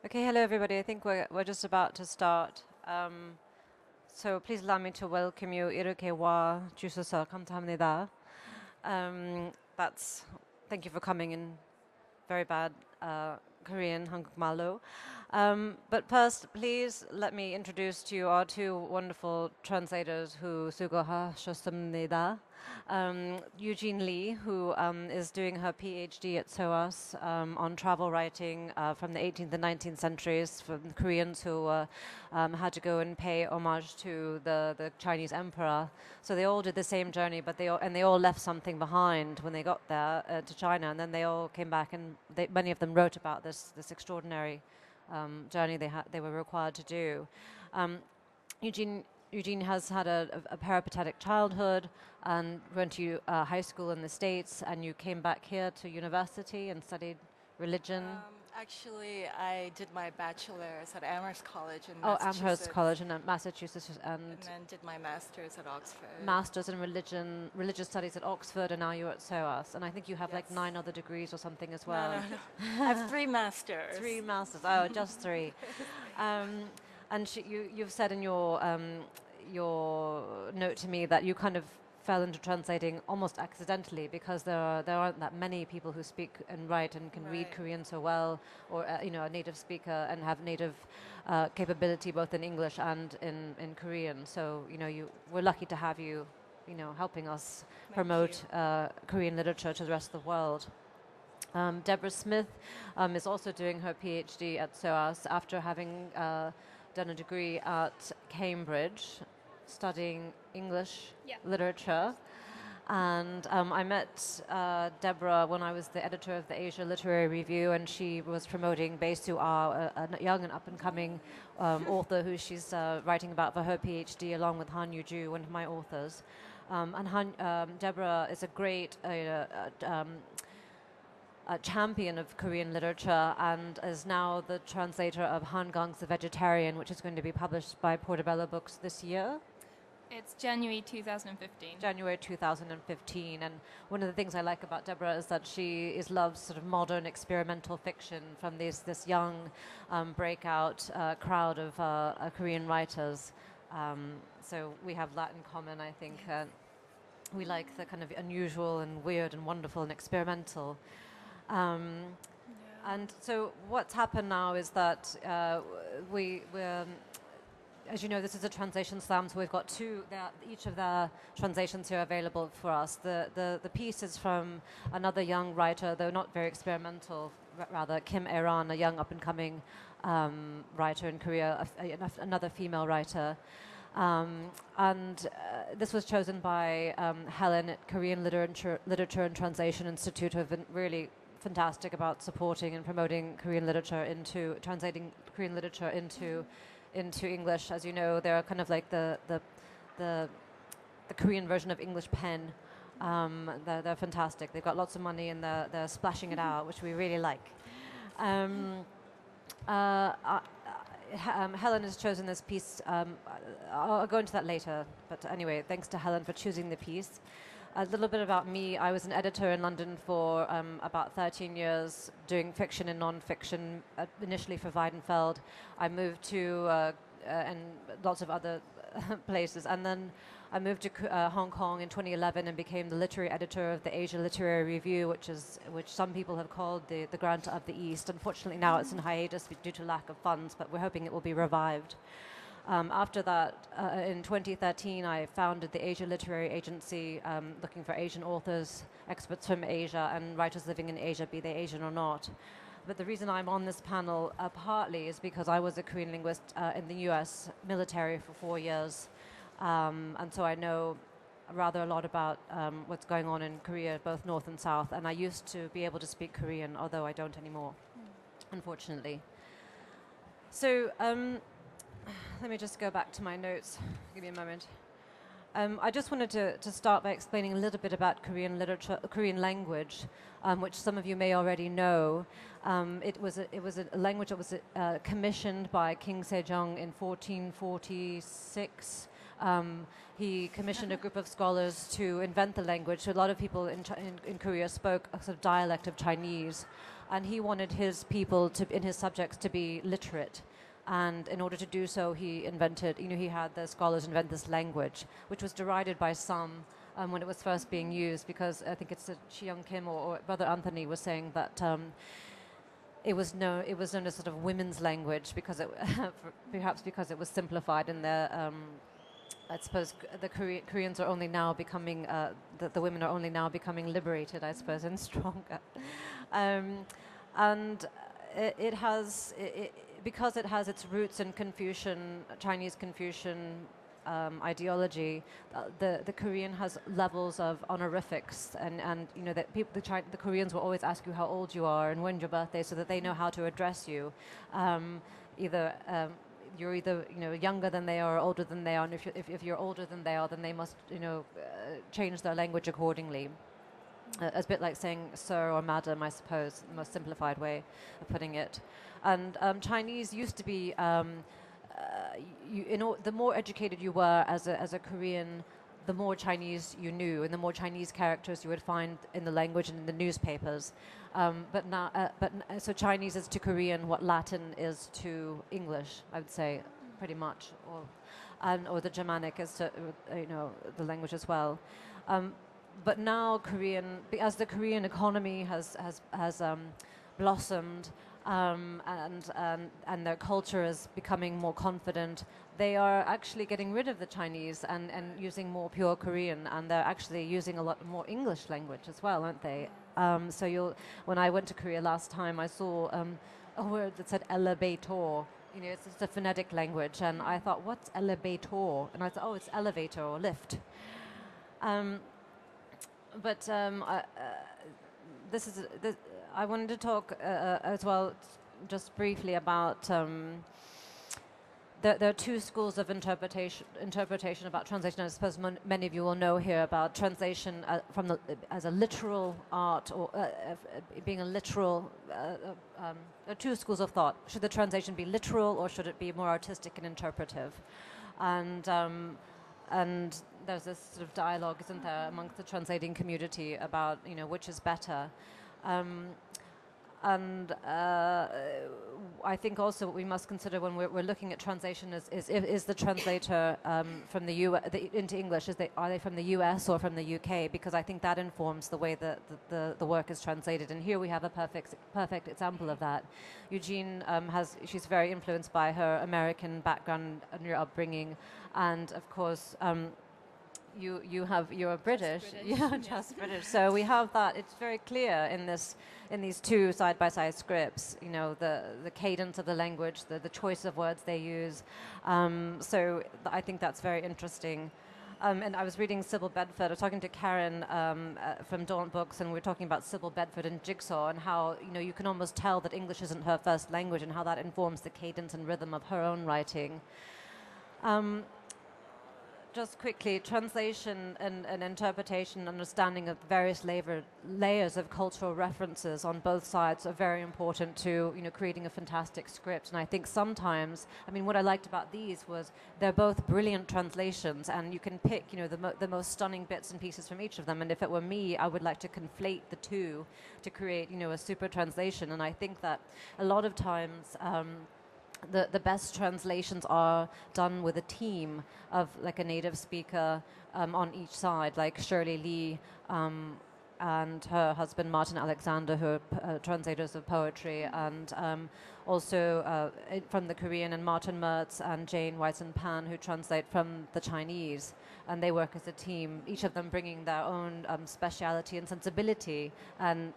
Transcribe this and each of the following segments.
Okay, hello everybody. I think we're just about to start. So please allow me to welcome you. 이렇게 와 주셔서 감사합니다. That's thank you for coming in very bad Korean, 한국말로. But first, please let me introduce to you our two wonderful translators who 수고하셨습니다. Eugene Lee, who is doing her PhD at SOAS on travel writing from the 18th and 19th centuries, from the Koreans who had to go and pay homage to the Chinese emperor. So they all did the same journey, but they all left something behind when they got there to China, and then they all came back, and many of them wrote about this extraordinary journey they were required to do. Eugene has had a peripatetic childhood and went to high school in the States, and you came back here to university and studied religion. Actually, I did my bachelor's at Amherst College in Amherst Massachusetts. College in Massachusetts, And then did my master's at Oxford. Masters in religious studies at Oxford, and now you're at SOAS. And I think you have like Yes. 9 other degrees or something as well. No. I have 3 masters. 3 masters. Oh, just 3. And you've said in your note to me that you kind of fell into translating almost accidentally because there aren't that many people who speak and write and can read Right. Korean so well, or a native speaker and have native capability both in English and in Korean. So we're lucky to have you, helping us Thank promote Korean literature to the rest of the world. Deborah Smith is also doing her PhD at SOAS after having done a degree at Cambridge, studying English literature. And I met Deborah when I was the editor of the Asia Literary Review, and she was promoting Bae Soo-ah, a young and up-and-coming author who she's writing about for her PhD, along with Han Yu-ju, one of my authors. Deborah is a great a champion of Korean literature and is now the translator of Han Gang's The Vegetarian, which is going to be published by Portobello Books this year. It's January 2015. January 2015. And one of the things I like about Deborah is that she loves sort of modern experimental fiction from this young breakout crowd of Korean writers. So we have that in common, I think. We like the kind of unusual and weird and wonderful and experimental. And so what's happened now is that we're as you know, this is a translation slam, so we've got each of the translations here available for us. The piece is from another young writer, though not very experimental, rather, Kim Eran, a young up-and-coming writer in Korea, another female writer. This was chosen by Helen at Korean Literature and Translation Institute, who have been really fantastic about supporting and promoting Korean literature translating Korean literature into English. As you know, they're kind of like the Korean version of English Pen. They're fantastic. They've got lots of money and they're splashing it out, which we really like. Helen has chosen this piece. I'll go into that later. But anyway, thanks to Helen for choosing the piece. A little bit about me. I was an editor in London for about 13 years, doing fiction and non-fiction, initially for Weidenfeld. I moved to and lots of other places. And then I moved to Hong Kong in 2011 and became the literary editor of the Asia Literary Review, which some people have called the Grant of the East. Unfortunately, now it's in hiatus due to lack of funds, but we're hoping it will be revived. After that, in 2013, I founded the Asia Literary Agency, looking for Asian authors, experts from Asia, and writers living in Asia, be they Asian or not. But the reason I'm on this panel partly is because I was a Korean linguist in the US military for 4 years. And so I know rather a lot about what's going on in Korea, both North and South. And I used to be able to speak Korean, although I don't anymore, unfortunately. So let me just go back to my notes. Give me a moment. I just wanted to start by explaining a little bit about Korean literature, Korean language, which some of you may already know. It was a language that was commissioned by King Sejong in 1446. He commissioned a group of scholars to invent the language. So a lot of people in Korea spoke a sort of dialect of Chinese. and he wanted his people to, in his subjects, to be literate. And in order to do so, he invented, he had the scholars invent this language, which was derided by some when it was first being used, because I think it's Chi-Young Kim or Brother Anthony was saying that it was known as sort of women's language because it, perhaps because it was simplified in the. I suppose the Koreans are only now becoming, the women are only now becoming liberated, I suppose, and stronger. And it has, because it has its roots in Confucian, Chinese Confucian ideology, the Korean has levels of honorifics, and that people, the Koreans will always ask you how old you are and when's your birthday, so that they know how to address you. You're either younger than they are or older than they are, and if you're older than they are, then they must change their language accordingly. It's a bit like saying sir or madam, I suppose, the most simplified way of putting it. And Chinese used to be, the more educated you were as a Korean, the more Chinese you knew, and the more Chinese characters you would find in the language and in the newspapers. So Chinese is to Korean what Latin is to English, I would say, pretty much, or the Germanic is to the language as well. But now Korean, as the Korean economy has blossomed, and their culture is becoming more confident, they are actually getting rid of the Chinese and using more pure Korean, and they're actually using a lot more English language as well, aren't they? So when I went to Korea last time, I saw a word that said elevator. It's just a phonetic language, and I thought, what's elevator? And I thought, oh, it's elevator or lift. I wanted to talk as well, just briefly, about there are two schools of interpretation about translation. I suppose many of you will know here about translation as a literal art, or being a literal. There are two schools of thought. Should the translation be literal, or should it be more artistic and interpretive? And there's this sort of dialogue, isn't there, amongst the translating community about which is better. I think also what we must consider when we're looking at translation is the translator from the into English, are they from the US or from the UK? Because I think that informs the way that the work is translated. And here we have a perfect example of that. Eugene she's very influenced by her American background and your upbringing, and of course. You're British. Just British. So we have that. It's very clear in these two side-by-side scripts. The cadence of the language, the choice of words they use. So I think that's very interesting. And I was reading Sybil Bedford. I was talking to Karen from Daunt Books, and we were talking about Sybil Bedford and Jigsaw, and how you can almost tell that English isn't her first language, and how that informs the cadence and rhythm of her own writing. Just quickly, translation and interpretation, understanding of various layers of cultural references on both sides are very important to creating a fantastic script. And I think sometimes, what I liked about these was they're both brilliant translations, and you can pick the most stunning bits and pieces from each of them. And if it were me, I would like to conflate the two to create a super translation. And I think that a lot of times. The best translations are done with a team of like a native speaker on each side, like Shirley Lee and her husband Martin Alexander, who are translators of poetry, and also from the Korean, and Martin Mertz and Jane Weissen-Pan, who translate from the Chinese, and they work as a team, each of them bringing their own speciality and sensibility and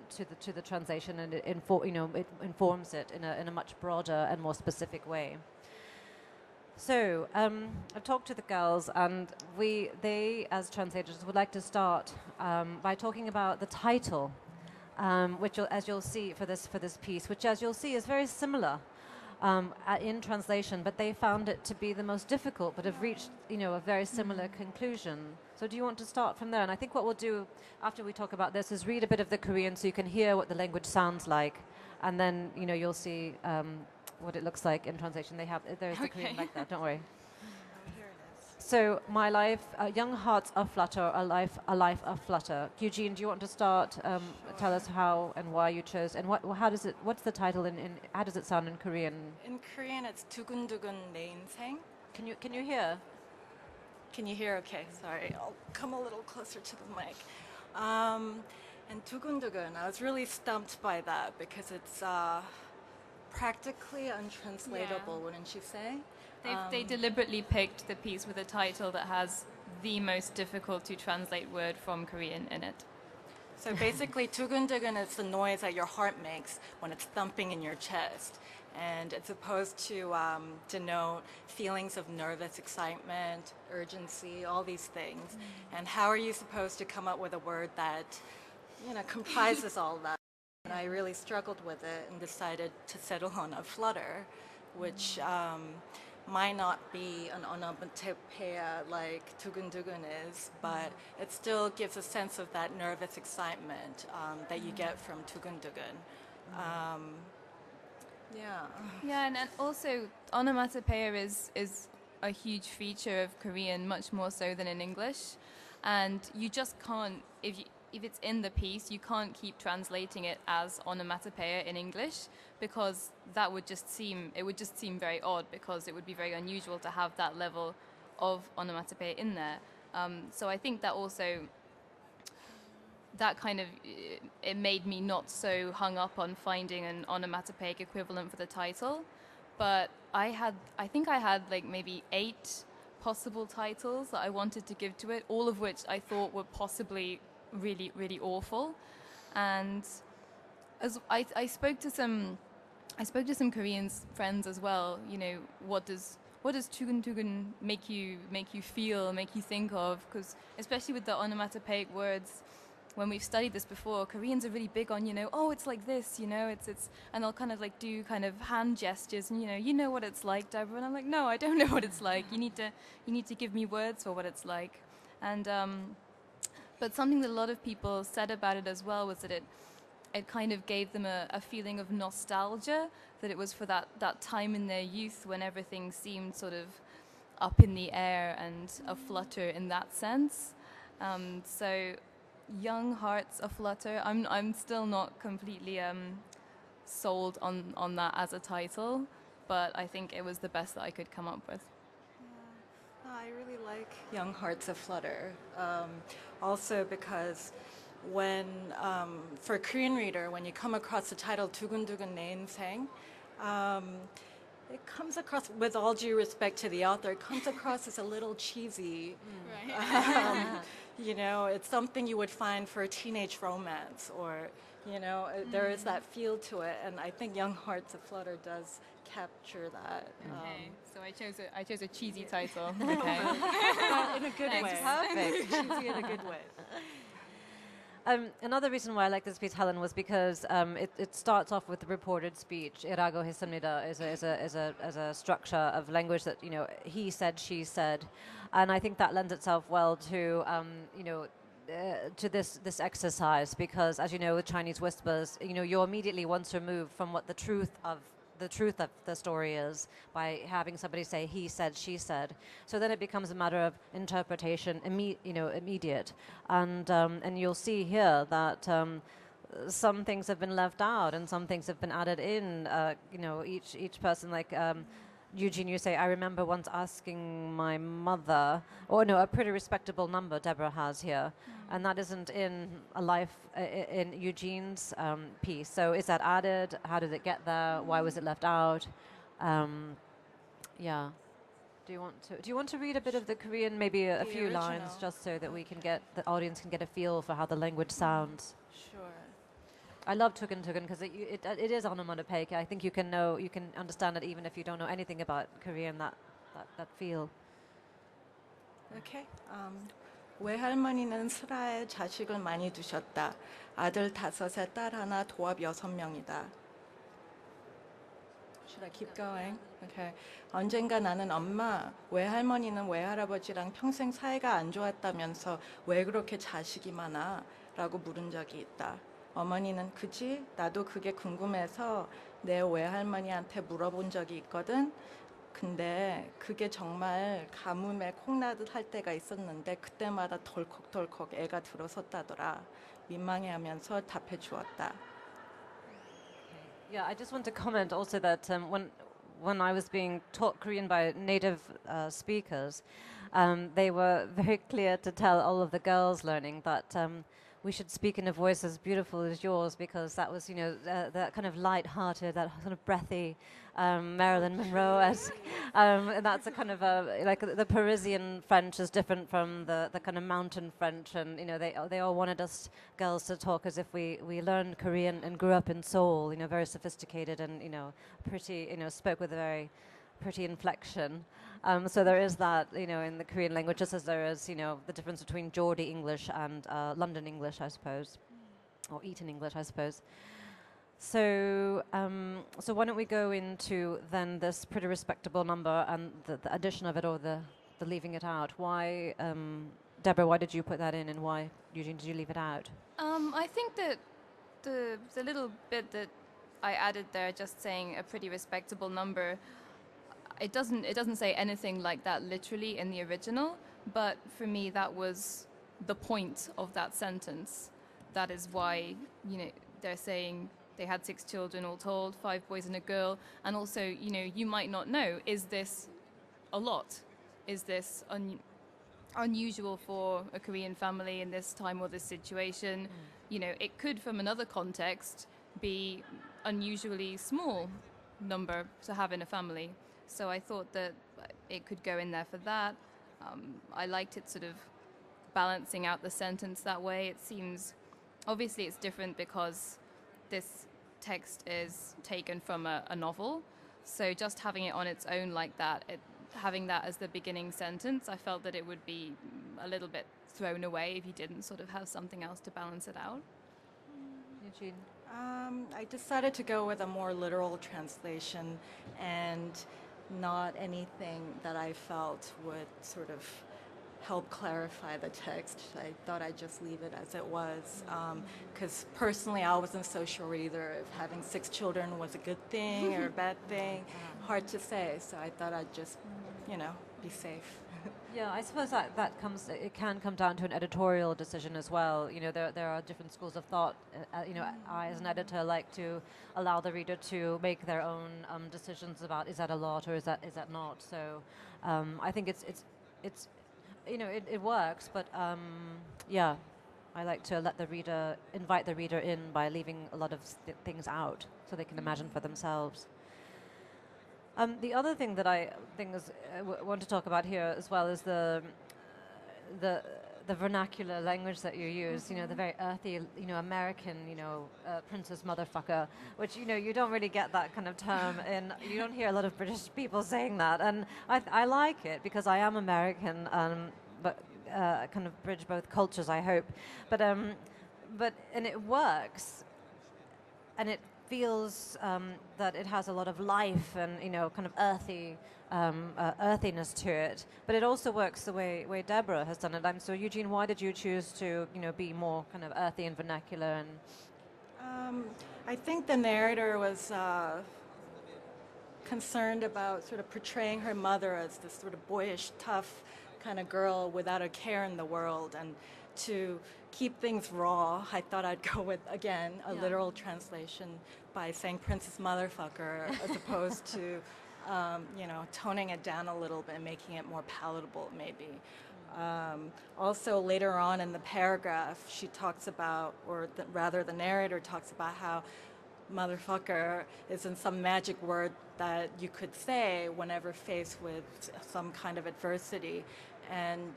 to the translation, and it informs it in a much broader and more specific way. So I've talked to the girls, and they as translators would like to start by talking about the title, which as you'll see for this piece, which as you'll see is very similar in translation, but they found it to be the most difficult, but have reached a very similar conclusion. So do you want to start from there? And I think what we'll do after we talk about this is read a bit of the Korean so you can hear what the language sounds like, and then you'll see what it looks like in translation. There's the Korean like that, don't worry. Here it is. So my life, young hearts aflutter, a life aflutter. Eugene, do you want to start? Tell us how and why you chose, and how does it? What's the title in how does it sound in Korean? In Korean, it's 두근두근 내 인생. Can you hear? Can you hear? Okay, sorry. I'll come a little closer to the mic. And 두근두근, I was really stumped by that because it's practically untranslatable, wouldn't you say? They deliberately picked the piece with a title that has the most difficult to translate word from Korean in it. So basically, 두근두근 is the noise that your heart makes when it's thumping in your chest. And it's supposed to denote feelings of nervous excitement, urgency, all these things. And how are you supposed to come up with a word that, comprises all that? And I really struggled with it and decided to settle on a flutter, which might not be an onomatopoeia like 두근두근 is, but it still gives a sense of that nervous excitement that you get from 두근두근. Yeah, and also onomatopoeia is a huge feature of Korean, much more so than in English, and you just can't if it's in the piece, you can't keep translating it as onomatopoeia in English because that would just seem very odd because it would be very unusual to have that level of onomatopoeia in there. So I think that also that kind of it made me not so hung up on finding an onomatopoeic equivalent for the title, but I think I had like maybe 8 possible titles that I wanted to give to it, all of which I thought were possibly really, really awful. And as I spoke to some Korean friends as well. What does 두근두근 make you feel, make you think of? Because especially with the onomatopoeic words, when we've studied this before, Koreans are really big on it's like this, it's and they'll kind of like do kind of hand gestures and you know what it's like, Deborah, and I'm like, no, I don't know what it's like. You need to give me words for what it's like. And but something that a lot of people said about it as well was that it kind of gave them a feeling of nostalgia, that it was for that time in their youth when everything seemed sort of up in the air and aflutter in that sense. So young hearts aflutter. I'm still not completely sold on that as a title, but I think it was the best that I could come up with. I really like Young Hearts Aflutter. Also because when, for a Korean reader, when you come across the title 두근두근 내 인생, it comes across, with all due respect to the author, it comes across as a little cheesy. Right. It's something you would find for a teenage romance, or, there is that feel to it, and I think Young Hearts Aflutter does capture that. Okay, so I chose a cheesy title. Okay. In a good way. Perfect. Cheesy in a good way. Another reason why I like this piece, Helen, was because it starts off with the reported speech. 이라고 했습니다 is a structure of language that he said, she said, and I think that lends itself well to to this exercise, because as you know, with Chinese whispers, you're immediately once removed from what the truth of the story is by having somebody say he said, she said. So then it becomes a matter of interpretation, immediate. And you'll see here that some things have been left out and some things have been added in. Each person, like Eugene, you say, I remember once asking my mother, a pretty respectable number Deborah has here, and that isn't in in Eugene's piece. So is that added? How did it get there? Why was it left out? Yeah. Do you want to read a bit of the Korean, maybe a few original. lines, just so that the audience can get a feel for how the language sounds? Sure. I love 두근두근 because it is onomatopoeic. I think you can understand it even if you don't know anything about Korean, that feel. Okay. 외할머니는 슬하에 자식을 많이 두셨다. 아들 5에 딸 하나, 도합 6명이다. Should I keep going? Okay. 언젠가 나는 엄마, 외할머니는 외할아버지랑 평생 사이가 안 좋았다면서 왜 그렇게 자식이 많아? 라고 물은 적이 있다. 어머니는 그지? 나도 그게 궁금해서 내 외할머니한테 물어본 적이 있거든. 근데 그게 정말 가뭄에 콩나듯 할 때가 있었는데 그때마다 덜컥덜컥 애가 들어섰다더라. 민망해하면서 답해 주었다. Yeah, I just want to comment also that when I was being taught Korean by native speakers, they were very clear to tell all of the girls learning that we should speak in a voice as beautiful as yours, because that was, that kind of light-hearted, that sort of breathy Marilyn Monroe-esque. And that's a kind of like the Parisian French is different from the kind of mountain French, and they all wanted us girls to talk as if we learned Korean and grew up in Seoul, very sophisticated and pretty, spoke with a very pretty inflection. So there is that, in the Korean language, just as there is, the difference between Geordie English and London English, I suppose, or Eton English, I suppose. So, so why don't we go into then this pretty respectable number and the addition of it, or the leaving it out? Why, Deborah? Why did you put that in, and why, Eugene, did you leave it out? I think that the little bit that I added there, just saying a pretty respectable number, it doesn't say anything like that literally in the original, but for me that was the point of that sentence. That is why, they're saying they had 6 children all told, 5 boys and a girl, and also, you might not know, is this a lot? Is this unusual for a Korean family in this time or this situation? It could, from another context, be unusually small number to have in a family. So I thought that it could go in there for that. I liked it sort of balancing out the sentence that way. It seems, obviously it's different because this text is taken from a novel. So just having it on its own like that, having that as the beginning sentence, I felt that it would be a little bit thrown away if you didn't sort of have something else to balance it out. Eugene? I decided to go with a more literal translation and not anything that I felt would sort of help clarify the text. I thought I'd just leave it as it was, because personally I wasn't so sure either if having 6 children was a good thing or a bad thing. Hard to say, so I thought I'd just, be safe. Yeah, I suppose that it can come down to an editorial decision as well. There are different schools of thought. I as an editor like to allow the reader to make their own decisions about, is that a lot or is that not. So I think it's it works, but yeah, I like to invite the reader in by leaving a lot of things out so they can imagine for themselves. The other thing that I want to talk about here as well is the vernacular language that you use. The very earthy, American, princess motherfucker, which you don't really get that kind of term, and you don't hear a lot of British people saying that, and I like it because I am American, but kind of bridge both cultures, I hope, but and it works, and it feels that it has a lot of life and kind of earthiness to it, but it also works the way Deborah has done it. So Eugene, why did you choose to be more kind of earthy and vernacular? And I think the narrator was concerned about sort of portraying her mother as this sort of boyish, tough kind of girl without a care in the world, and to keep things raw, I thought I'd go with, again, a literal translation by saying Princess Motherfucker as opposed to, toning it down a little bit and making it more palatable, maybe. Also, later on in the paragraph, she talks about, or rather the narrator talks about how motherfucker isn't some magic word that you could say whenever faced with some kind of adversity. And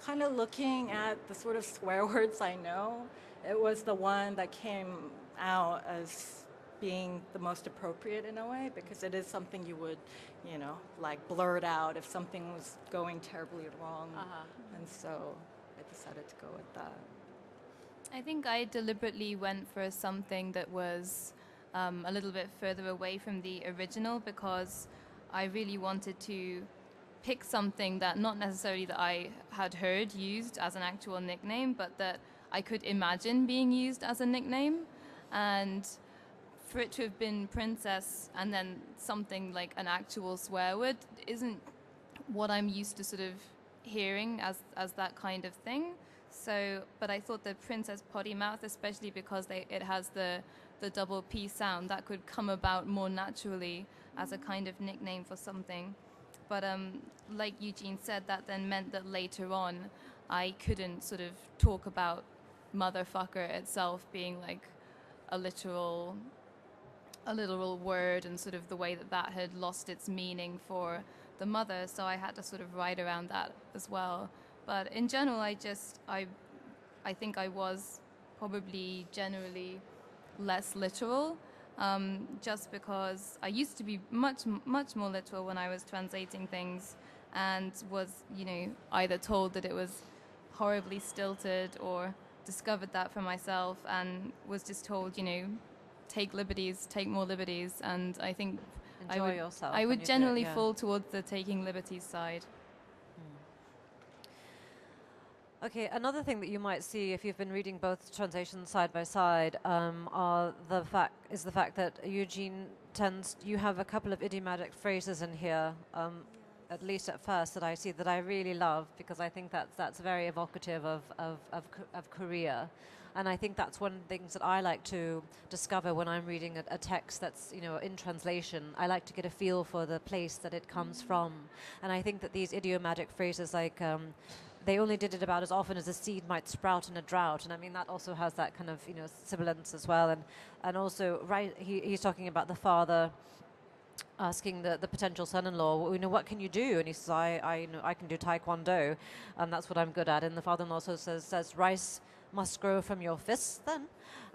kind of looking at the sort of swear words I know, it was the one that came out as being the most appropriate in a way, because it is something you would, like blurt out if something was going terribly wrong. And so I decided to go with that. I think I deliberately went for something that was a little bit further away from the original, because I really wanted to pick something that not necessarily that I had heard used as an actual nickname, but that I could imagine being used as a nickname. And for it to have been princess and then something like an actual swear word isn't what I'm used to sort of hearing as that kind of thing. So, but I thought the princess potty mouth, especially because it has the double P sound, that could come about more naturally as a kind of nickname for something. But like Eugene said, that then meant that later on I couldn't sort of talk about motherfucker itself being like a literal word, and sort of the way that had lost its meaning for the mother. So I had to sort of ride around that as well. But in general, I think I was probably generally less literal, just because I used to be much more literal when I was translating things, and was, either told that it was horribly stilted or discovered that for myself and was just told, take more liberties. And I think Enjoy yourself. I would generally fall towards the taking liberties side. Okay, another thing that you might see if you've been reading both translations side by side is the fact that Eugene you have a couple of idiomatic phrases in here, at least at first, that I see that I really love, because I think that's very evocative of Korea. And I think that's one of the things that I like to discover when I'm reading a text that's, in translation. I like to get a feel for the place that it comes from. And I think that these idiomatic phrases like, they only did it about as often as a seed might sprout in a drought. And I mean, that also has that kind of, sibilance as well. And also, he's talking about the father asking the potential son-in-law, what can you do? And he says, I can do taekwondo, and that's what I'm good at. And the father-in-law also says, rice must grow from your fists then.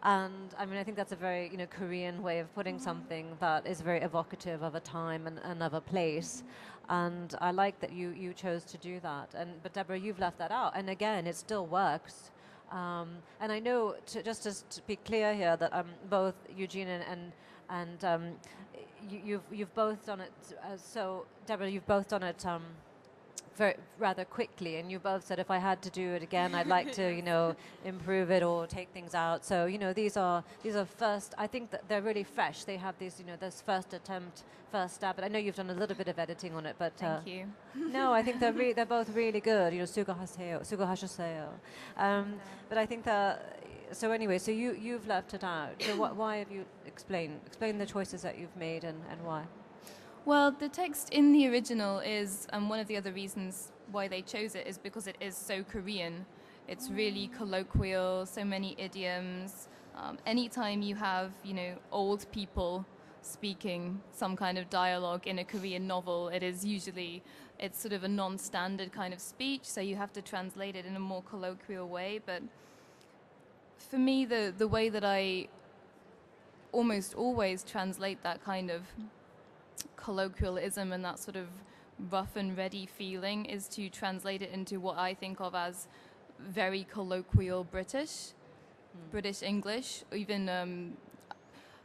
And I mean, I think that's a very, Korean way of putting something that is very evocative of a time and of a place. And I like that you chose to do that. But Deborah, you've left that out. And again, it still works. And I know, just to be clear here, that both Eugene and you've both done it. So Deborah, you've both done it rather quickly, and you both said if I had to do it again, I'd like to, improve it or take things out. So, these are first. I think that they're really fresh. They have these, this first attempt, first stab. But I know you've done a little bit of editing on it. But thank you. No, I think they're both really good. 수고하셨어요. But I think that. So anyway, so you've left it out. So why have you explain the choices that you've made and why? Well, the text in the original is, and one of the other reasons why they chose it is because it is so Korean. It's really colloquial, so many idioms. Anytime you have, old people speaking some kind of dialogue in a Korean novel, it's sort of a non-standard kind of speech, so you have to translate it in a more colloquial way. But for me, the way that I almost always translate that kind of colloquialism and that sort of rough and ready feeling is to translate it into what I think of as very colloquial British English, even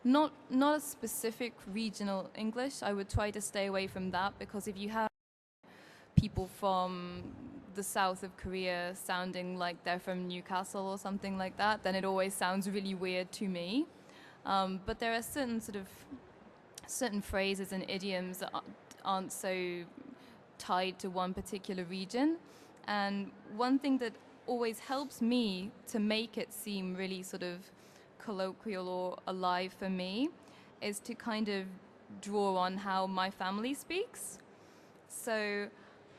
not a specific regional English. I would try to stay away from that, because if you have people from the south of Korea sounding like they're from Newcastle or something like that, then it always sounds really weird to me. But there are certain phrases and idioms that aren't so tied to one particular region. And one thing that always helps me to make it seem really sort of colloquial or alive for me is to kind of draw on how my family speaks. So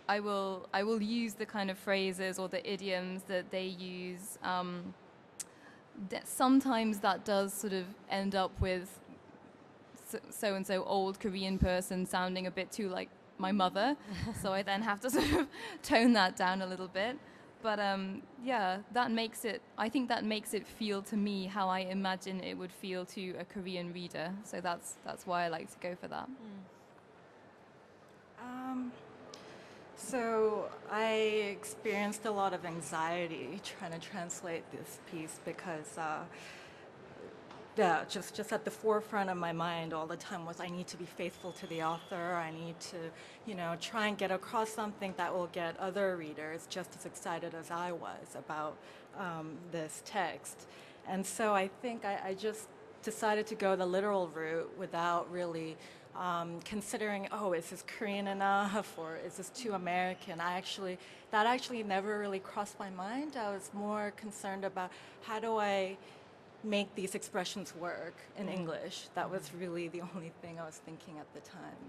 I will use the kind of phrases or the idioms that they use. Sometimes that does sort of end up with so-and-so old Korean person sounding a bit too like my mother. So I then have to sort of tone that down a little bit. But I think that makes it feel to me how I imagine it would feel to a Korean reader. So that's why I like to go for that. So I experienced a lot of anxiety trying to translate this piece because just at the forefront of my mind all the time was I need to be faithful to the author. I need to, try and get across something that will get other readers just as excited as I was about this text. And so I think I just decided to go the literal route without really considering, oh, is this Korean enough or is this too American? That actually never really crossed my mind. I was more concerned about how do I make these expressions work in English. That was really the only thing I was thinking at the time.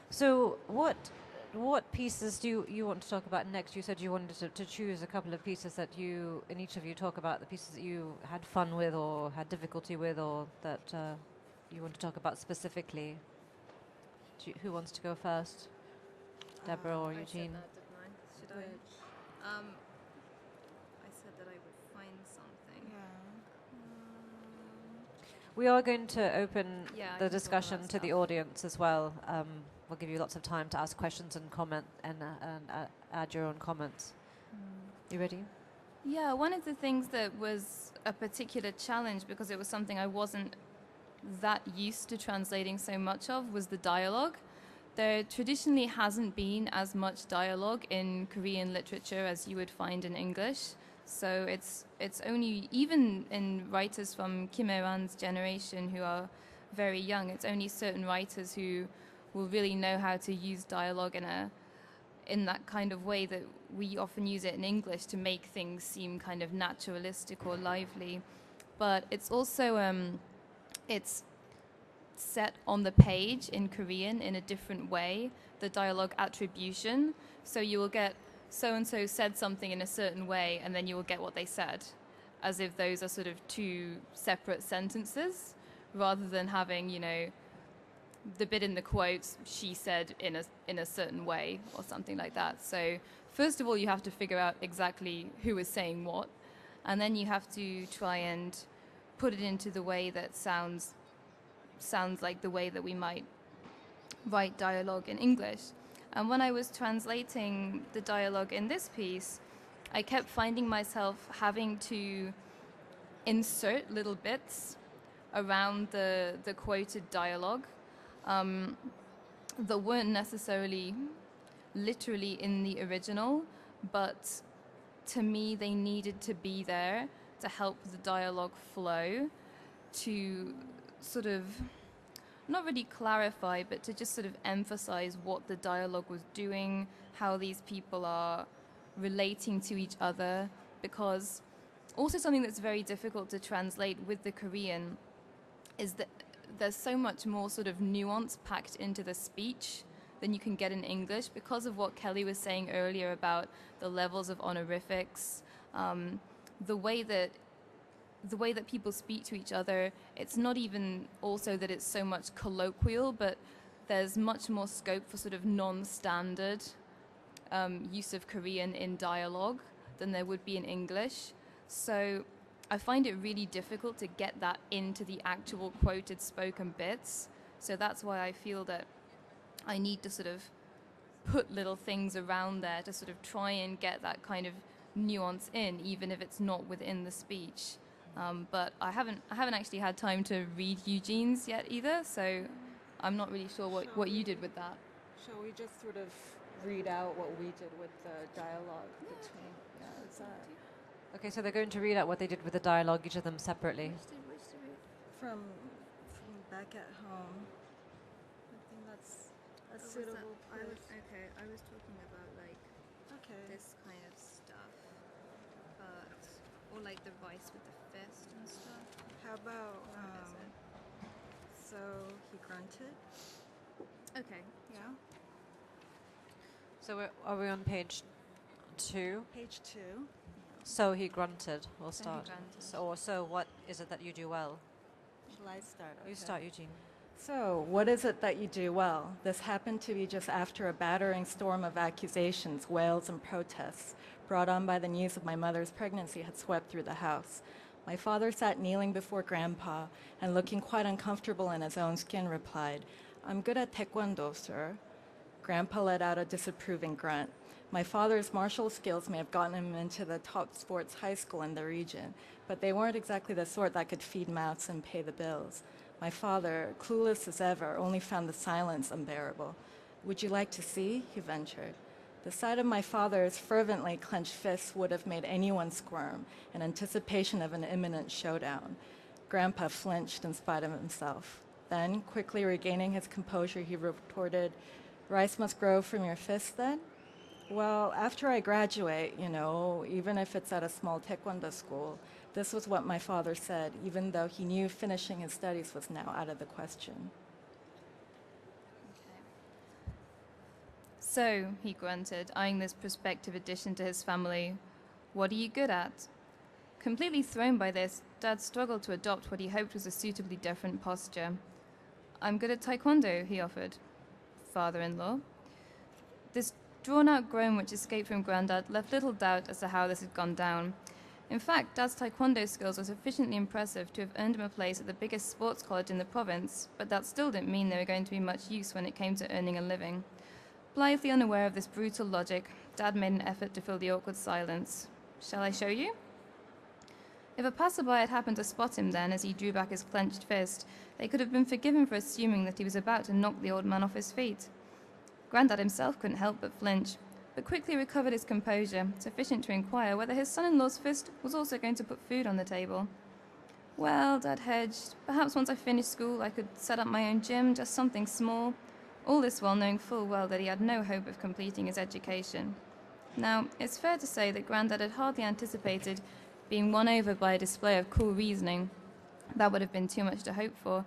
So what pieces do you want to talk about next? You said you wanted to choose a couple of pieces that you, and each of you talk about the pieces that you had fun with or had difficulty with or that you want to talk about specifically. Who wants to go first? Deborah or Eugene? I said that, didn't I? Should I? I said that I would find something. We are going to open Yeah, I the can talk discussion about to the stuff. audience as well. We'll give you lots of time to ask questions and comment and add your own comments. You ready? Yeah, one of the things that was a particular challenge because it was something I wasn't that used to translating so much of was the dialogue. There traditionally hasn't been as much dialogue in Korean literature as you would find in English. So it's only, even in writers from Kim Il-ran's generation who are very young, it's only certain writers who will really know how to use dialogue in that kind of way that we often use it in English to make things seem kind of naturalistic or lively. But it's also it's set on the page in Korean in a different way, the dialogue attribution. So you will get so-and-so said something in a certain way, and then you will get what they said, as if those are sort of two separate sentences, rather than having, the bit in the quotes, she said in a certain way, or something like that. So first of all, you have to figure out exactly who is saying what, and then you have to try and put it into the way that sounds like the way that we might write dialogue in English. And when I was translating the dialogue in this piece, I kept finding myself having to insert little bits around the quoted dialogue that weren't necessarily literally in the original, but to me they needed to be there to help the dialogue flow, to sort of not really clarify, but to just sort of emphasize what the dialogue was doing, how these people are relating to each other, because also something that's very difficult to translate with the Korean is that there's so much more sort of nuance packed into the speech than you can get in English because of what Kelly was saying earlier about the levels of honorifics, the way that people speak to each other. It's not even also that it's so much colloquial, but there's much more scope for sort of non-standard use of Korean in dialogue than there would be in English. So I find it really difficult to get that into the actual quoted spoken bits. So that's why I feel that I need to sort of put little things around there to sort of try and get that kind of nuance in, even if it's not within the speech. But I haven't actually had time to read Eugene's yet either, so I'm not really sure what you did with that. Shall we just sort of read out what we did with the dialogue between? Yeah, is that Okay, so they're going to read out what they did with the dialogue, each of them separately. from back at home? I think that's a suitable place. I was talking about like Okay. this kind of stuff, or like the rice with the fist and stuff. How about What is it? so he grunted? Okay. Yeah. So are we on page 2? Page 2. So he grunted. We'll So he start. grunted. So what is it that you do well? Shall I start? You Okay. start, Eugene. So, what is it that you do well? This happened to be just after a battering storm of accusations, wails, and protests brought on by the news of my mother's pregnancy had swept through the house. My father sat kneeling before Grandpa and, looking quite uncomfortable in his own skin, replied, "I'm good at taekwondo, sir." Grandpa let out a disapproving grunt. My father's martial skills may have gotten him into the top sports high school in the region, but they weren't exactly the sort that could feed mouths and pay the bills. My father, clueless as ever, only found the silence unbearable. "Would you like to see?" he ventured. The sight of my father's fervently clenched fists would have made anyone squirm in anticipation of an imminent showdown. Grandpa flinched in spite of himself. Then, quickly regaining his composure, he retorted, "Rice must grow from your fist then?" "Well, after I graduate, even if it's at a small taekwondo school," this was what my father said, even though he knew finishing his studies was now out of the question. "So," he grunted, eyeing this prospective addition to his family, "what are you good at?" Completely thrown by this, Dad struggled to adopt what he hoped was a suitably different posture. "I'm good at taekwondo," he offered. "Father-in-law?" This drawn-out groan which escaped from Grandad left little doubt as to how this had gone down. In fact, Dad's taekwondo skills were sufficiently impressive to have earned him a place at the biggest sports college in the province, but that still didn't mean they were going to be much use when it came to earning a living. Blithely unaware of this brutal logic, Dad made an effort to fill the awkward silence. "Shall I show you?" If a passerby had happened to spot him then as he drew back his clenched fist, they could have been forgiven for assuming that he was about to knock the old man off his feet. Grandad himself couldn't help but flinch, but quickly recovered his composure, sufficient to inquire whether his son-in-law's fist was also going to put food on the table. "Well," Dad hedged, "perhaps once I finish school I could set up my own gym, just something small." All this while knowing full well that he had no hope of completing his education. Now, it's fair to say that Grandad had hardly anticipated being won over by a display of cool reasoning. That would have been too much to hope for.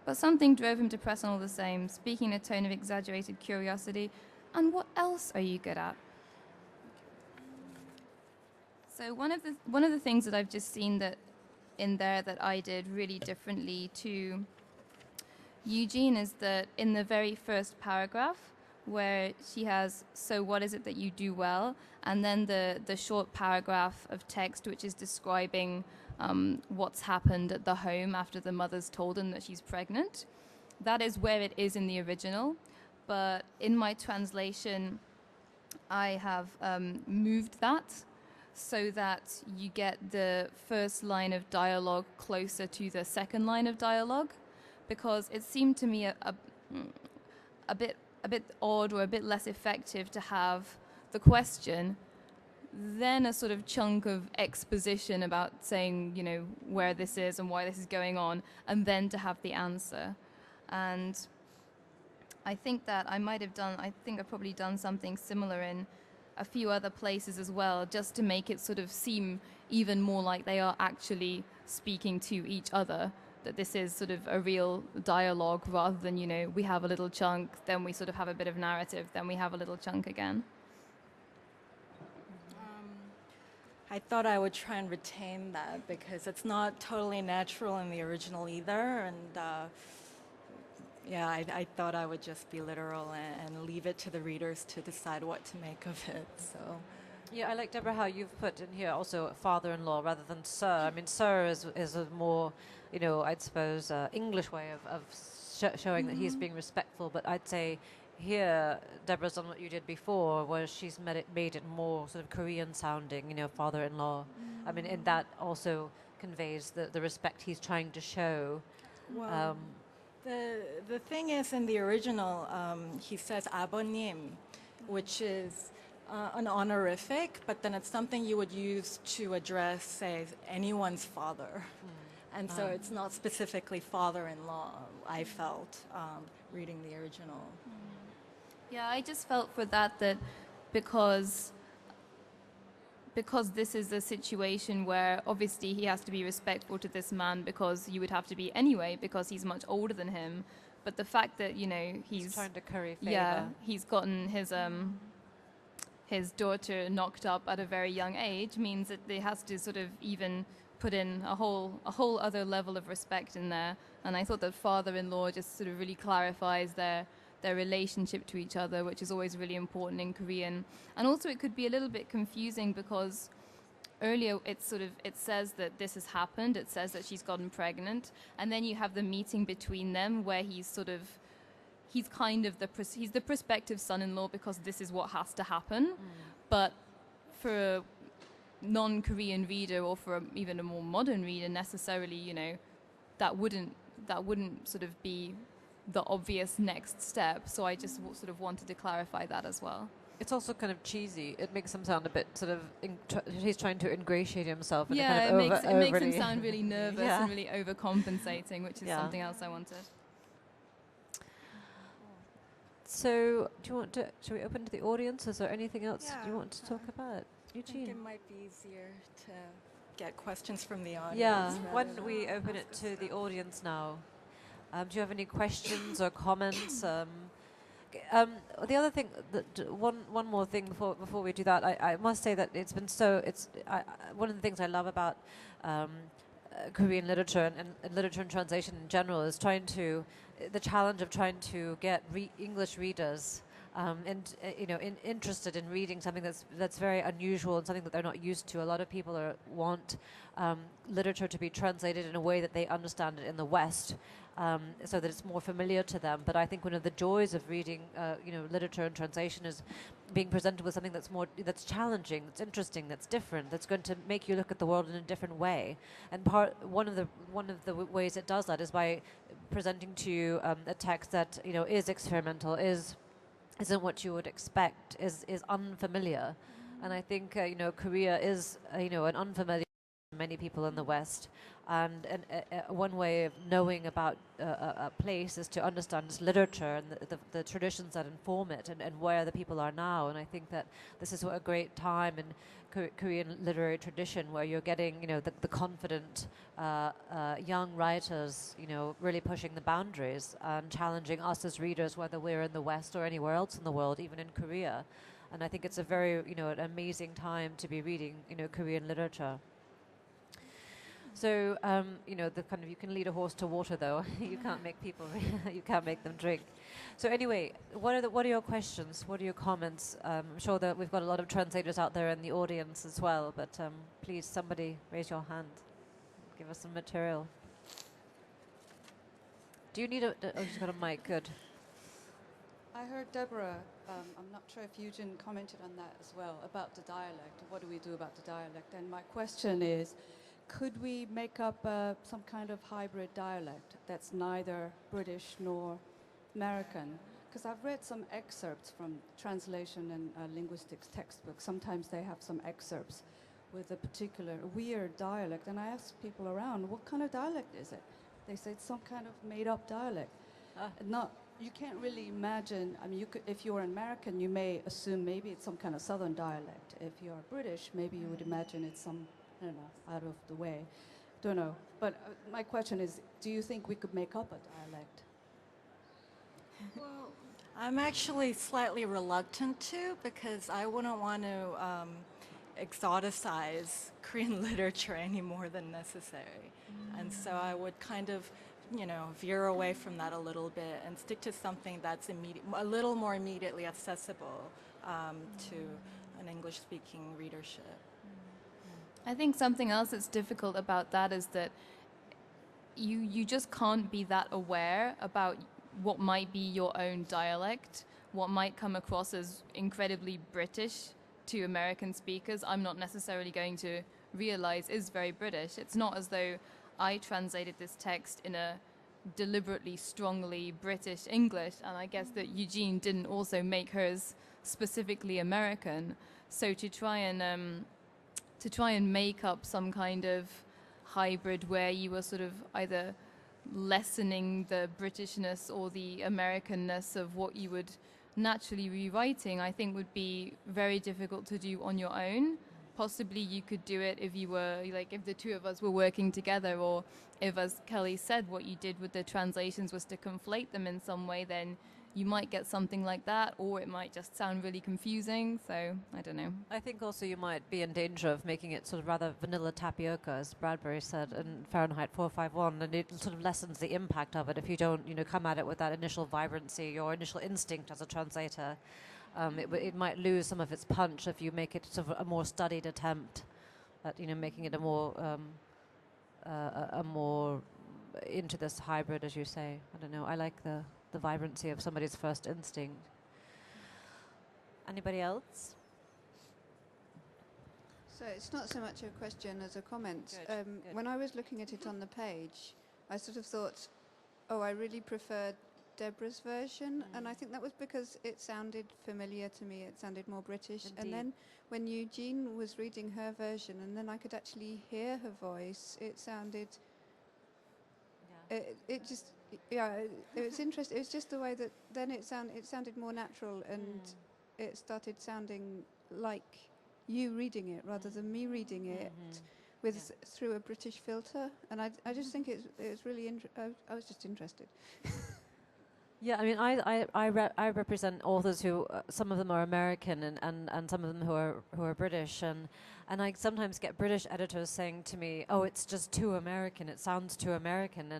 But something drove him to press on all the same, speaking in a tone of exaggerated curiosity. "And what else are you good at?" So one of the things that I've just seen that in there that I did really differently to Eugene is that in the very first paragraph, where she has, "So what is it that you do well?" and then the short paragraph of text which is describing what's happened at the home after the mother's told him that she's pregnant. That is where it is in the original, but in my translation I have moved that so that you get the first line of dialogue closer to the second line of dialogue, because it seemed to me a bit odd or a bit less effective to have the question, then a sort of chunk of exposition about saying, where this is and why this is going on, and then to have the answer. And I think that I've probably done something similar in a few other places as well, just to make it sort of seem even more like they are actually speaking to each other, that this is sort of a real dialogue rather than, we have a little chunk, then we sort of have a bit of narrative, then we have a little chunk again. I thought I would try and retain that because it's not totally natural in the original either, and I thought I would just be literal and leave it to the readers to decide what to make of it. So. Yeah, I like, Deborah, how you've put in here also father-in-law rather than sir. I mean, sir is a more, I'd suppose, English way of showing that he's being respectful. But I'd say here, Deborah's done what you did before, where she's made it more sort of Korean sounding, father-in-law. I mean, and that also conveys the respect he's trying to show. Well, the thing is, in the original, he says 아버님, which is an honorific, but then it's something you would use to address, say, anyone's father. And so it's not specifically father-in-law, I felt, reading the original. Yeah, I just felt for that because this is a situation where obviously he has to be respectful to this man, because you would have to be anyway, because he's much older than him. But the fact that, he's trying to curry favor. Yeah, he's gotten his daughter knocked up at a very young age means that they has to sort of even put in a whole other level of respect in there. And I thought that father-in-law just sort of really clarifies their relationship to each other, which is always really important in Korean. And also it could be a little bit confusing because earlier it says that this has happened, it says that she's gotten pregnant, and then you have the meeting between them where he's the prospective son-in-law because this is what has to happen. But for a non-Korean reader, or for even a more modern reader necessarily, that wouldn't sort of be the obvious next step. So I just sort of wanted to clarify that as well. It's also kind of cheesy. It makes him sound a bit sort of. He's trying to ingratiate himself. In a Yeah, kind of it makes him overly sound really nervous Yeah. and really overcompensating, which is Yeah. something else I wanted. So, do you want to? Shall we open to the audience? Is there anything else you Yeah, want to talk about, I think Eugene? it might be easier to get questions from the audience. Yeah. Why rather don't we than open it ask to us the stuff. audience now? Do you have any questions or comments? The other thing, one more thing before we do that, I must say that it's been so. One of the things I love about Korean literature and literature and translation in general is the challenge of trying to get English readers interested in reading something that's very unusual and something that they're not used to. A lot of people want literature to be translated in a way that they understand it in the West, so that it's more familiar to them. But I think one of the joys of reading, literature and translation is being presented with something that's challenging, that's interesting, that's different, that's going to make you look at the world in a different way. And one of the ways it does that is by presenting to you a text that is experimental, isn't what you would expect, is unfamiliar. And I think Korea is an unfamiliar to many people in the West, and one way of knowing about a place is to understand its literature and the traditions that inform it, and where the people are now. And I think that this is a great time in Korean literary tradition, where you're getting the confident young writers really pushing the boundaries and challenging us as readers, whether we're in the West or anywhere else in the world, even in Korea. And I think it's a very an amazing time to be reading Korean literature. So you can lead a horse to water, though. You can't make people you can't make them drink. So anyway, what are your questions? What are your comments? I'm sure that we've got a lot of translators out there in the audience as well, but please, somebody raise your hand. Give us some material. Do you need oh, you've got a mic. Good. I heard Deborah, I'm not sure if Eugene commented on that as well, about the dialect. What do we do about the dialect? And my question is, could we make up some kind of hybrid dialect that's neither British nor American? Because I've read some excerpts from translation and linguistics textbooks. Sometimes they have some excerpts with a particular weird dialect. And I asked people around, what kind of dialect is it? They say it's some kind of made-up dialect. You can't really imagine. I mean, if you're an American, you may assume maybe it's some kind of Southern dialect. If you're British, maybe you would imagine it's some, I don't know, out of the way. Don't know. But my question is, do you think we could make up a dialect? Well, I'm actually slightly reluctant to, because I wouldn't want to exoticize Korean literature any more than necessary. And so I would kind of veer away from that a little bit and stick to something that's a little more immediately accessible to an English-speaking readership. I think something else that's difficult about that is that you just can't be that aware about what might be your own dialect, what might come across as incredibly British to American speakers. I'm not necessarily going to realize is very British. It's not as though I translated this text in a deliberately strongly British English, and I guess that Eugene didn't also make hers specifically American. So to try and make up some kind of hybrid where you were sort of either lessening the Britishness or the Americanness of what you would naturally be writing, I think would be very difficult to do on your own. Possibly you could do it if you were, if the two of us were working together, or if, as Kelly said, what you did with the translations was to conflate them in some way, then you might get something like that, or it might just sound really confusing. So I don't know. I think also you might be in danger of making it sort of rather vanilla tapioca, as Bradbury said in Fahrenheit 451, and it sort of lessens the impact of it if you don't, come at it with that initial vibrancy or initial instinct as a translator. It might lose some of its punch if you make it sort of a more studied attempt at, making it a more into this hybrid, as you say. I don't know. I like the vibrancy of somebody's first instinct. Anybody else? So it's not so much a question as a comment. Good. When I was looking at it on the page, I sort of thought, oh, I really preferred Deborah's version, and I think that was because it sounded familiar to me. It sounded more British. Indeed. And then when Eugene was reading her version, and then I could actually hear her voice, it sounded. It just, it was interesting. It was just the way that then it sounded more natural, and it started sounding like you reading it rather than me reading it with through a British filter. And I just think it was really I was just interested. Yeah, I mean, I represent authors who some of them are American and some of them who are British, and I sometimes get British editors saying to me, "Oh, it's just too American. It sounds too American,"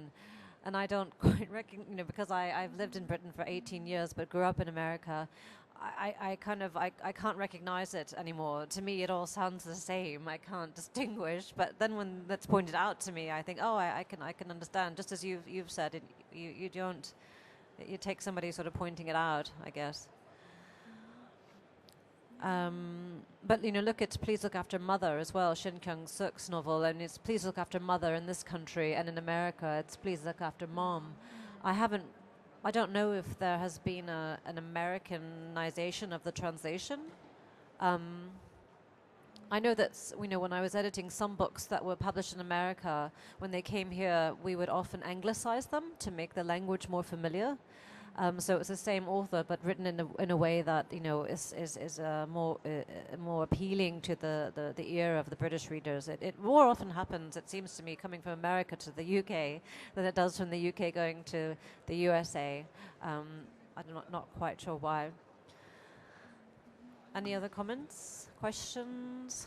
and I don't quite recognize, because I've lived in Britain for 18 years but grew up in America. I can't recognize it anymore. To me, it all sounds the same. I can't distinguish. But then when that's pointed out to me, I think, oh, I can understand. Just as you've said, you don't. You take somebody sort of pointing it out, I guess. But look at Please Look After Mother as well, Shin Kyung-suk's novel, and it's Please Look After Mother in this country, and in America it's Please Look After Mom. I don't know if there has been an Americanization of the translation. I know that when I was editing some books that were published in America, when they came here, we would often anglicize them to make the language more familiar. So it's the same author, but written in a way that is more appealing to the ear of the British readers. It more often happens, it seems to me, coming from America to the UK than it does from the UK going to the USA. I'm not quite sure why. Any other comments, questions?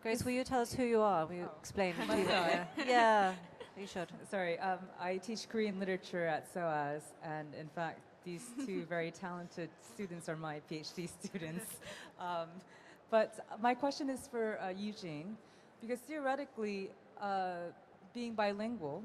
Grace, will you tell us who you are? Will you explain? Yeah, you should. Sorry, I teach Korean literature at SOAS, and in fact, these two very talented students are my PhD students. But my question is for Eugene, because theoretically, being bilingual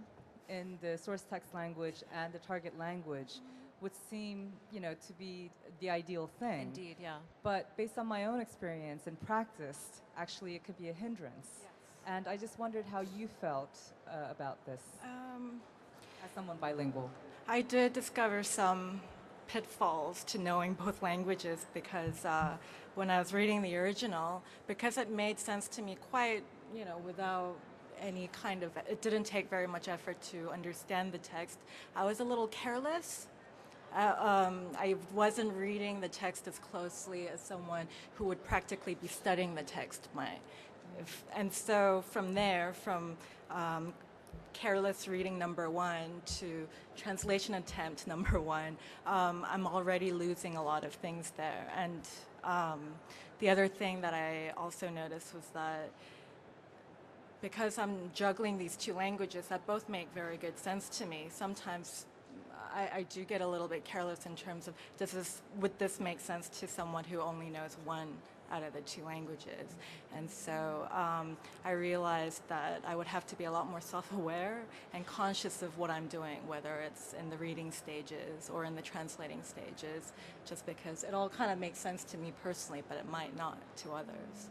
in the source text language and the target language would seem, to be the ideal thing. Indeed, yeah. But based on my own experience and practice, actually it could be a hindrance. Yes. And I just wondered how you felt about this as someone bilingual. I did discover some pitfalls to knowing both languages because when I was reading the original, because it made sense to me quite, without any kind of, it didn't take very much effort to understand the text. I was a little careless. I wasn't reading the text as closely as someone who would practically be studying the text might. And so from there, from careless reading number one to translation attempt number one, I'm already losing a lot of things there. And the other thing that I also noticed was that because I'm juggling these two languages that both make very good sense to me, sometimes I do get a little bit careless in terms of would this make sense to someone who only knows one out of the two languages? And so I realized that I would have to be a lot more self-aware and conscious of what I'm doing, whether it's in the reading stages or in the translating stages, just because it all kind of makes sense to me personally, but it might not to others.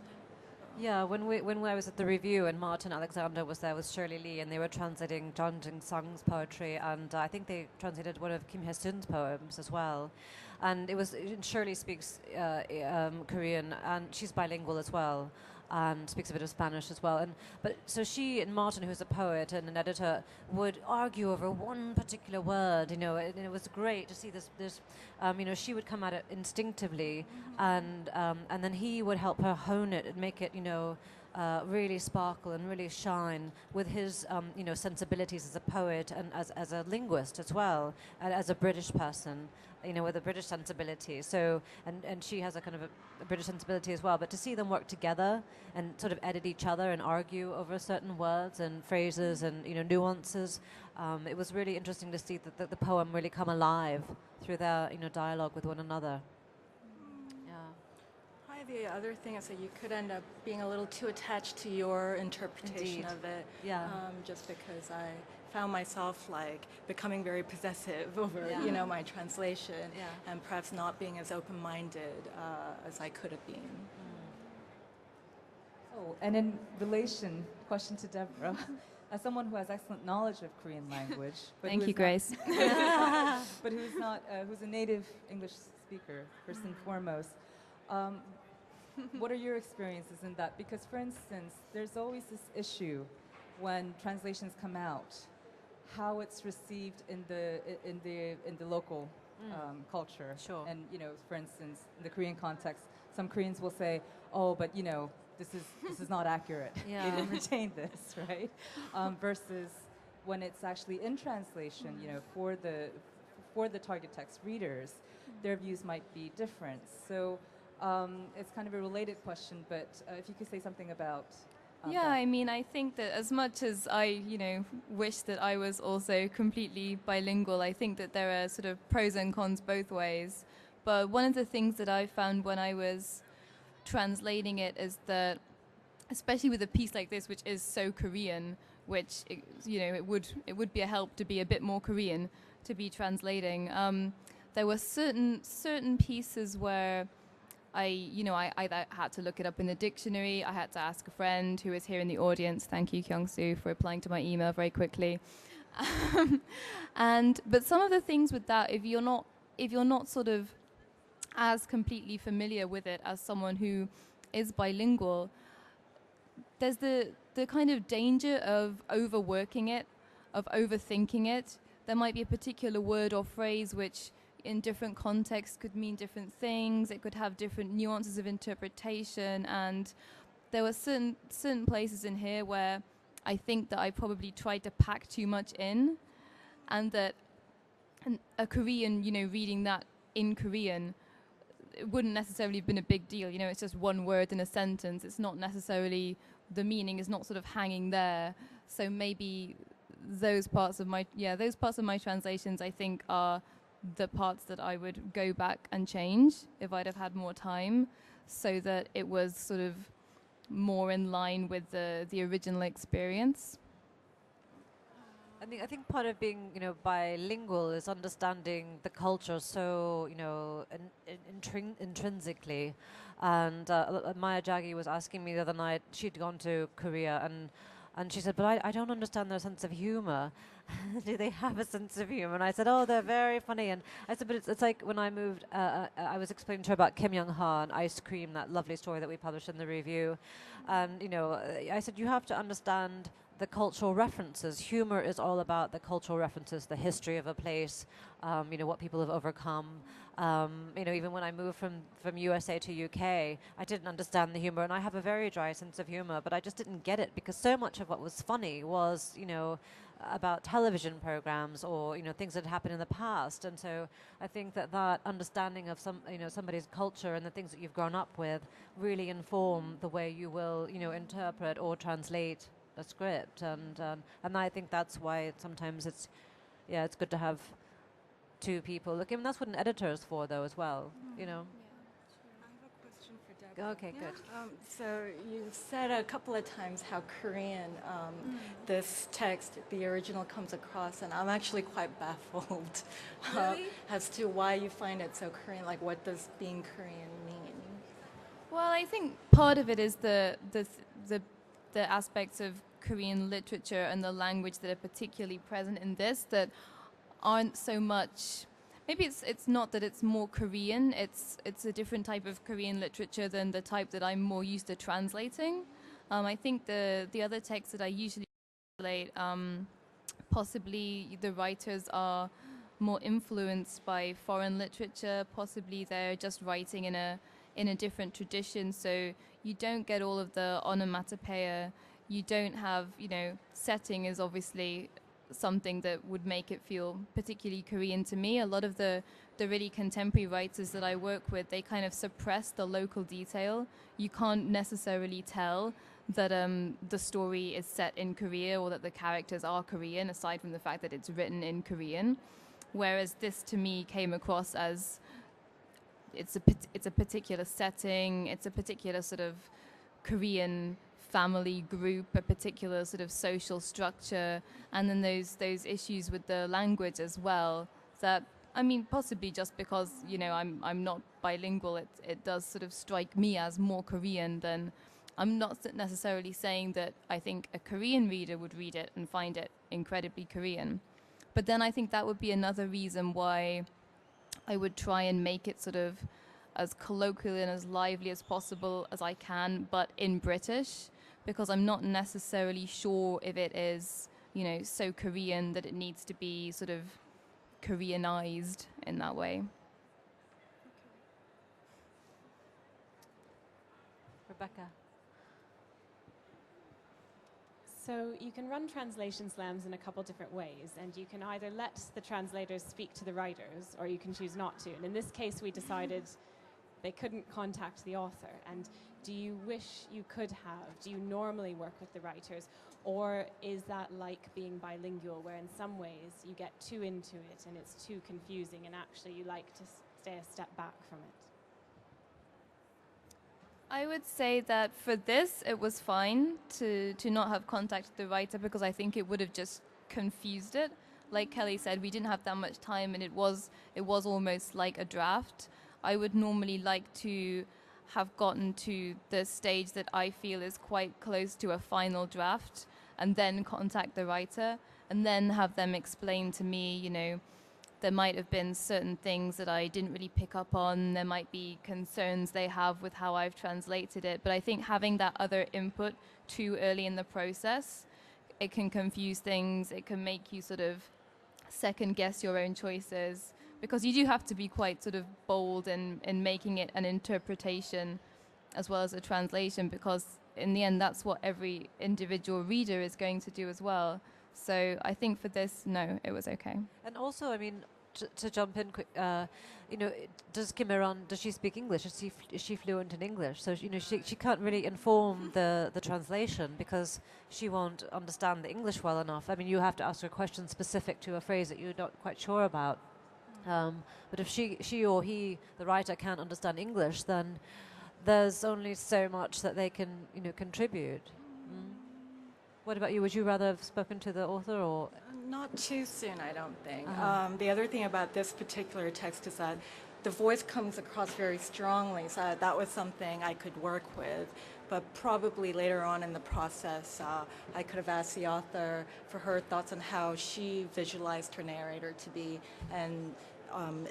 Yeah, when I was at the review and Martin Alexander was there with Shirley Lee, and they were translating Jang Jin-sung's poetry, and I think they translated one of Kim Hye-sun's poems as well. And Shirley speaks Korean, and she's bilingual as well, and speaks a bit of Spanish as well. But so she and Martin, who's a poet and an editor, would argue over one particular word, and it was great to see this. She would come at it instinctively, and then he would help her hone it and make it, really sparkle and really shine with his, sensibilities as a poet and as a linguist as well, and as a British person, with a British sensibility. So, and she has a kind of a British sensibility as well. But to see them work together and sort of edit each other and argue over certain words and phrases and, nuances, it was really interesting to see that the poem really come alive through their, dialogue with one another. The other thing is that you could end up being a little too attached to your interpretation of it. Yeah. Just because I found myself becoming very possessive over, my translation, and perhaps not being as open-minded as I could have been. Oh, and in relation, question to Deborah, as someone who has excellent knowledge of Korean language, but Thank who you, is Grace. but who's not, who's a native English speaker, first and foremost. What are your experiences in that? Because, for instance, there's always this issue when translations come out, how it's received in the local culture. Sure. And for instance, in the Korean context, some Koreans will say, "Oh, but this is not accurate. Yeah. They didn't retain this, right?" Versus when it's actually in translation, for the target text readers, their views might be different. So it's kind of a related question, but if you could say something about Yeah, that. I mean, I think that as much as I, wish that I was also completely bilingual, I think that there are sort of pros and cons both ways. But one of the things that I found when I was translating it is that, especially with a piece like this, which is so Korean, which it would be a help to be a bit more Korean to be translating. There were certain pieces where I either had to look it up in the dictionary, I had to ask a friend who is here in the audience. Thank you, Kyung-soo, for replying to my email very quickly. But some of the things with that, if you're not sort of as completely familiar with it as someone who is bilingual, there's the kind of danger of overworking it, of overthinking it. There might be a particular word or phrase which in different contexts could mean different things. It could have different nuances of interpretation, and there were certain places in here where I think that I probably tried to pack too much in, and that a Korean, reading that in Korean, it wouldn't necessarily have been a big deal. It's just one word in a sentence. It's not necessarily, the meaning is not sort of hanging there. So maybe those parts of my translations, I think, are the parts that I would go back and change if I'd have had more time, so that it was sort of more in line with the original experience. I think part of being, bilingual is understanding the culture so, intrinsically. And Maya Jaggi was asking me the other night, she'd gone to Korea, and she said, but I don't understand their sense of humor. Do they have a sense of humor? And I said, oh, they're very funny. And I said, but it's like when I moved, I was explaining to her about Kim Young-ha and ice cream, that lovely story that we published in the review. And, I said, you have to understand the cultural references. Humor is all about the cultural references, the history of a place, what people have overcome. Even when I moved from USA to UK, I didn't understand the humor, and I have a very dry sense of humor, but I just didn't get it because so much of what was funny was, about television programs or, things that happened in the past. And so I think that understanding of somebody's culture and the things that you've grown up with really inform the way you will, interpret or translate a script. And I think that's why sometimes it's good to have two people. Look, I mean, that's what an editor is for, though, as well. I have a question for Deborah. Okay, good. So you've said a couple of times how Korean this text, the original, comes across, and I'm actually quite baffled as to why you find it so Korean. Like, what does being Korean mean? Well, I think part of it is the aspects of Korean literature and the language that are particularly present in this that aren't so much. Maybe it's not that it's more Korean. It's a different type of Korean literature than the type that I'm more used to translating. I think the other texts that I usually translate, possibly the writers are more influenced by foreign literature. Possibly they're just writing in a different tradition. So you don't get all of the onomatopoeia. You don't have, setting is obviously something that would make it feel particularly Korean to me. A lot of the really contemporary writers that I work with, they kind of suppress the local detail. You can't necessarily tell that the story is set in Korea or that the characters are Korean, aside from the fact that it's written in Korean. Whereas this, to me, came across as it's a particular setting, it's a particular sort of Korean family group, a particular sort of social structure, and then those issues with the language as well. That, I mean, possibly just because I'm not bilingual, it does sort of strike me as more Korean than I'm not necessarily saying that I think a Korean reader would read it and find it incredibly Korean. But then I think that would be another reason why I would try and make it sort of as colloquial and as lively as possible as I can, but in British, because I'm not necessarily sure if it is, you know, so Korean that it needs to be sort of Koreanized in that way. Rebecca. So you can run translation slams in a couple different ways, and you can either let the translators speak to the writers, or you can choose not to. And in this case, we decided they couldn't contact the author. And do you wish you could have? Do you normally work with the writers? Or is that like being bilingual, where in some ways you get too into it and it's too confusing, and actually you like to stay a step back from it? I would say that for this, it was fine to not have contacted the writer, because I think it would have just confused it. Like Kelly said, we didn't have that much time, and it was almost like a draft. I would normally like to have gotten to the stage that I feel is quite close to a final draft, and then contact the writer, and then have them explain to me, you know, there might have been certain things that I didn't really pick up on. There might be concerns they have with how I've translated it. But I think having that other input too early in the process, it can confuse things. It can make you sort of second guess your own choices, because you do have to be quite sort of bold in making it an interpretation as well as a translation, because in the end, that's what every individual reader is going to do as well. So I think for this, no, it was okay. And also, I mean, to jump in quick, you know, does Kim Iran, does she speak English? Is she fluent in English? So, you know, she can't really inform the translation, because she won't understand the English well enough. I mean, you have to ask her questions specific to a phrase that you're not quite sure about. But if she or he, the writer, can't understand English, then there's only so much that they can, you know, contribute. What about you? Would you rather have spoken to the author, or? Not too soon, I don't think. The other thing about this particular text is that the voice comes across very strongly, so that was something I could work with. But probably later on in the process, I could have asked the author for her thoughts on how she visualized her narrator to be, and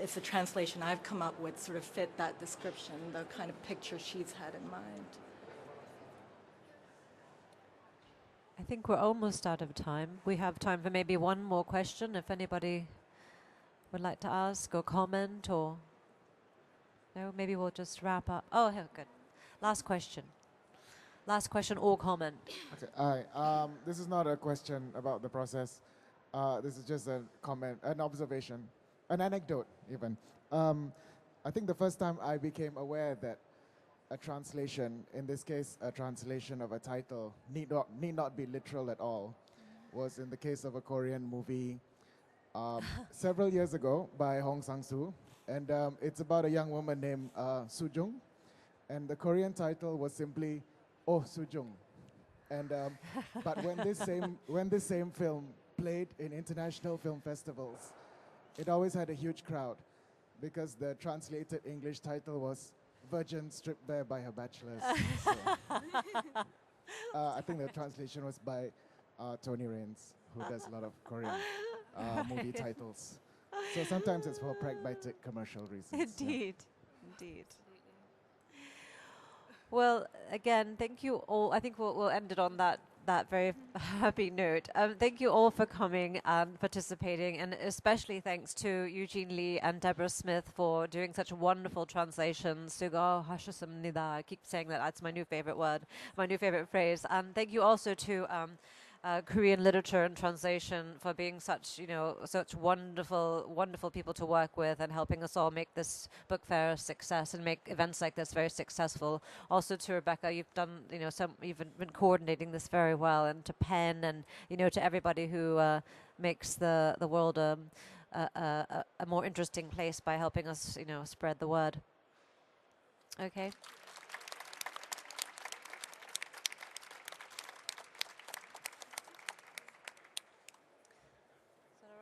if the translation I've come up with sort of fit that description, the kind of picture she's had in mind. I think we're almost out of time. We have time for maybe one more question, if anybody would like to ask or comment, or no, maybe we'll just wrap up. Oh, yeah, good. Last question. Last question or comment. Okay, hi. This is not a question about the process. This is just a comment, an observation, an anecdote even. I think the first time I became aware that a translation, in this case, a translation of a title, need not be literal at all, was in the case of a Korean movie several years ago by Hong Sang-soo. And it's about a young woman named Soo-jung. And the Korean title was simply, Oh, Soo-jung. And but when this same film played in international film festivals, it always had a huge crowd, because the translated English title was Virgin Stripped Bare by Her Bachelors. So, I think the translation was by Tony Raines, who does a lot of Korean movie titles. So sometimes it's for pragmatic commercial reasons. Indeed, indeed. Well, again, thank you all. I think we'll end it on that very happy note. Thank you all for coming and participating, and especially thanks to Eugene Lee and Deborah Smith for doing such wonderful translations. 수고하셨습니다. I keep saying that. That's my new favorite word, my new favorite phrase. And thank you also to Korean literature and translation for being such, you know, such wonderful people to work with, and helping us all make this book fair a success and make events like this very successful. Also to Rebecca, you've done, you know, you've been coordinating this very well, and to Penn, and, you know, to everybody who makes the world a more interesting place by helping us, you know, spread the word. Okay.